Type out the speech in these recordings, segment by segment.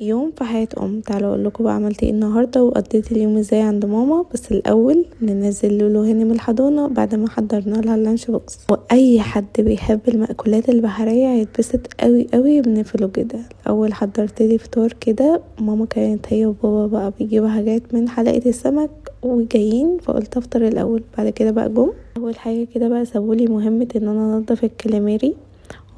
يوم في حياة تعالوا اقول لكم بقى عملت ايه النهارده وقضيت اليوم ازاي عند ماما. بس الاول ننزل لولو هاني من الحضانه بعد ما حضرنا لها اللانش بوكس. واي حد بيحب المأكولات البحريه هيتبسط قوي قوي من الفلوج ده. اول حضرت لي فطار كده، ماما كانت هي وبابا بقى بيجيبوا حاجات من حلقه السمك وجايين، فقلت افطر الاول. بعد كده بقى اول حاجه كده بقى سابولي مهمه ان انا انضف الكاليماري،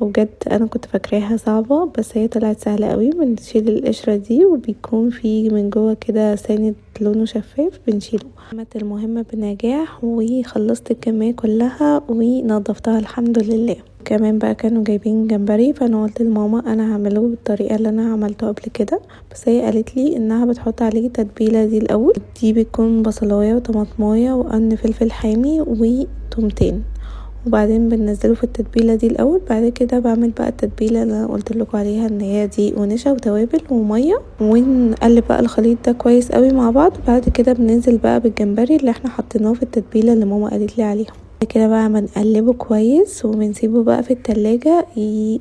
وبجد انا كنت فاكراها صعبة بس هي طلعت سهلة قوي. بنشيل القشرة دي وبيكون في من جوه كده ساند لونه شفاف بنشيله. عملت المهمة بنجاح وخلصت الكمية كلها ونضفتها الحمد لله. كمان بقى كانوا جايبين جمبري، فانا قلت لماما انا هعمله بالطريقه اللي انا عملته قبل كده، بس هي قالت لي انها بتحط عليه تتبيله دي الاول. دي بتكون بصلايه وطماطمايه وقرن فلفل حامي وتومتين، وبعدين بننزله في التتبيله دي الاول. بعد كده بعمل بقى التتبيله اللي انا قلت لكم عليها ان هي دي ونشا وتوابل وميه، ونقلب بقى الخليط ده كويس قوي مع بعض. بعد كده بننزل بقى بالجمبري اللي احنا حطيناه في التتبيله اللي ماما قالت لي عليها. بعد كده بقى بنقلبه كويس وبنسيبه بقى في التلاجة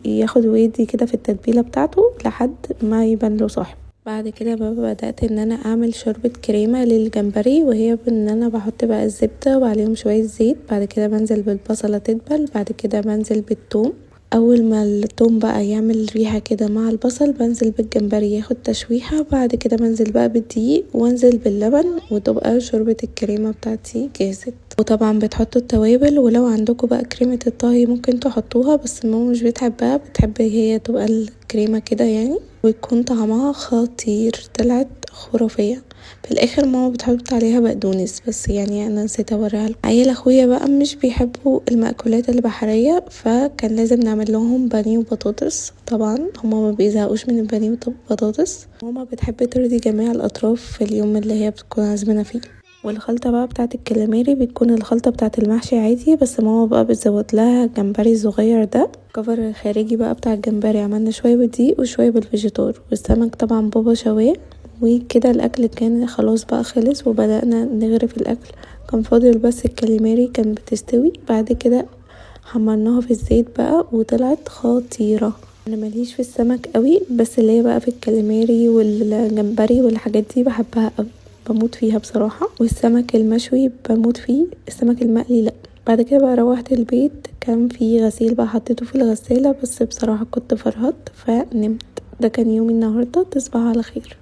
ياخد ويدي كده في التتبيله بتاعته لحد ما يبان له صاحب. بعد كده بقى بدأت ان انا اعمل شوربة كريمة للجمبري، وهي ان انا بحط بقى الزبدة وعليهم شوية زيت. بعد كده بنزل بالبصلة تدبل، بعد كده بنزل بالثوم. اول ما الثوم بقى يعمل ريحة كده مع البصل بنزل بالجمبري ياخد تشويحة. بعد كده بنزل بقى بالدقيق وانزل باللبن، وتبقى شوربة الكريمة بتاعتي جاهزة. وطبعا بتحطوا التوابل، ولو عندكم بقى كريمة الطهي ممكن تحطوها، بس ماما مش بتحبها، بتحب هي تبقى الكريمة كده يعني، ويكون طعمها خطير. طلعت خرافية. في الاخر ماما بتحط عليها بقدونس، بس يعني انا نسيت اوريها لكم. عيال اخويا بقى مش بيحبوا المأكولات البحرية، فكان لازم نعمل لهم بانيه وبطاطس. طبعا هما ما بيزهقوش من البانيه والبطاطس. ماما بتحب ترضي جميع الاطراف في اليوم اللي هي بتكون عازمنا فيه. والخلطة بقى بتاعت الكاليماري بتكون الخلطة بتاعت المحشي عادي، بس ماما بقى بتزود لها جمبري صغير ده. الكفر الخارجي بقى بتاع الجمبري عملنا شوية بالدقيق وشوية بالفيجيتار، والسمك طبعا بابا شواه. وكده الاكل كان خلاص بقى خلص، وبدأنا نغرف الاكل. كان فاضل بس الكاليماري كان بتستوي. بعد كده حمرناها في الزيت بقى وطلعت خطيرة. انا ماليش في السمك قوي، بس اللي هي بقى في الكاليماري والجمبري والحاجات دي بحبها قوي، بموت فيها بصراحة. والسمك المشوي بموت فيه، السمك المقلي لا. بعد كده بقى روحت البيت، كان في غسيل بقى حطيته في الغسالة، بس بصراحة كنت فرهطت فنمت. ده كان يومي النهاردة. تصبحوا على خير.